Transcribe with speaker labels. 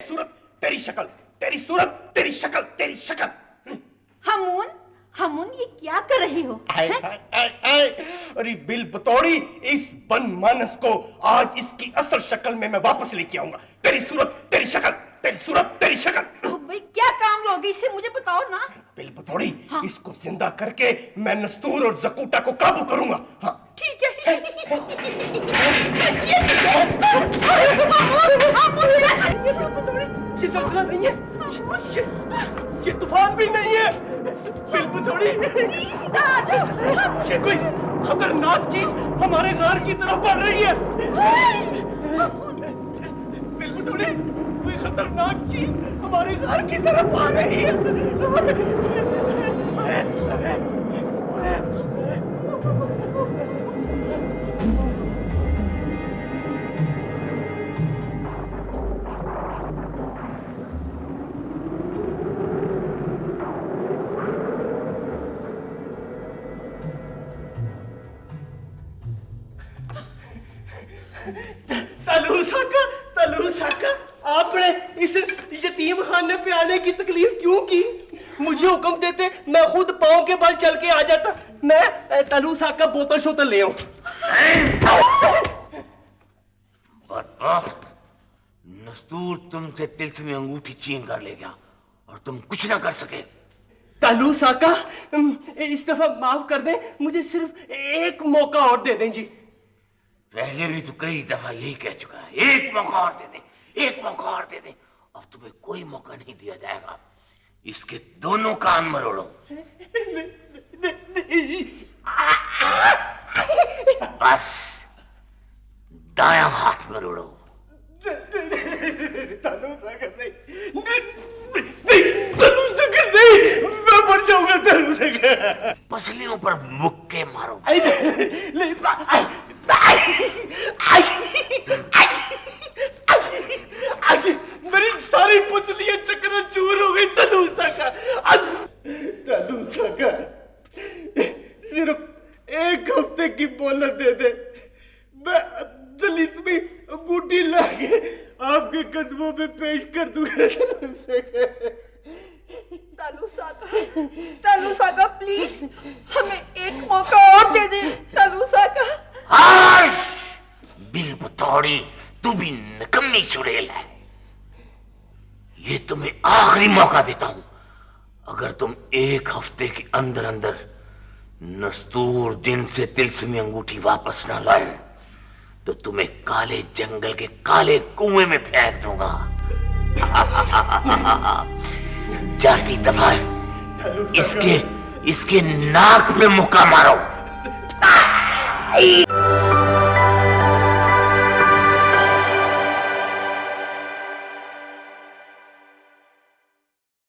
Speaker 1: सूरत तेरी शक्ल, तेरी सूरत तेरी शक्ल, तेरी शक्ल।
Speaker 2: हमून हमून ये क्या कर रहे हो?
Speaker 1: अरे बिल बतौड़ी, इस बनमानस को आज इसकी असल शक्ल में मैं वापस लेके आऊंगा। तेरी सूरत तेरी शक्ल, तेरी सूरत तेरी शक्ल।
Speaker 2: भाई क्या काम लोगे इससे, मुझे बताओ ना।
Speaker 1: बिल बतौड़ी, इसको जिंदा करके मैं नस्तूर और जकूटा को काबू करूंगा। हाँ
Speaker 2: ठीक है।
Speaker 1: ये जलजला नहीं है, ये तूफान भी नहीं है। बिल बतौड़ी, ये कोई खतरनाक चीज हमारे घर की तरफ बढ़ रही है। बिल बतौड़ी, कोई खतरनाक चीज हमारे घर की तरफ आ रही है। तलूसाका, आपने इस यतीम खाने पे आने की तकलीफ क्यों की? मुझे हुक्म देते, मैं खुद पाँव के बल चल के आ जाता। मैं तलूसाका बोतल शोतल ले आऊं।
Speaker 3: बदबख्त, नस्तूर तुमसे तिलस्मी अंगूठी छीन कर ले गया और तुम कुछ ना कर सके।
Speaker 1: तलूसाका, इस दफा माफ कर दें, मुझे सिर्फ एक मौका और दे दें जी।
Speaker 3: पहले भी तो कई दफा यही कह चुका है, एक मौका और दे दे, एक मौका और दे दे। अब तुम्हें कोई मौका नहीं दिया जाएगा। इसके दोनों कान मरोड़ो। बस दायां हाथ मरोड़ो।
Speaker 1: तलूसाका नहीं, मैं मर जाऊंगा। तलूसाका,
Speaker 3: पसलियों पर मुक्के मारो।
Speaker 1: मेरी सारी पुतलियां चकनाचूर हो गई। तलूसाका, तलूसाका, सिर्फ एक हफ्ते की मोहलत दे दे। मैं तिलिस्मी अंगूठी लाके आपके कदमों में पेश कर दूंगा।
Speaker 2: तलूसाका प्लीज हमें एक मौका और दे दे। तलूसाका,
Speaker 3: हाश! बिल बतौड़ी, तू भी निकम्मी चुड़ैल है। ये तुम्हें आखिरी मौका देता हूं। अगर तुम एक हफ्ते के अंदर अंदर नस्तूर दिन से तिलस्मी अंगूठी वापस ना लाए तो तुम्हें काले जंगल के काले कुएं में फेंक दूंगा। जाती दफा इसके नाक पे मुक्का मारो।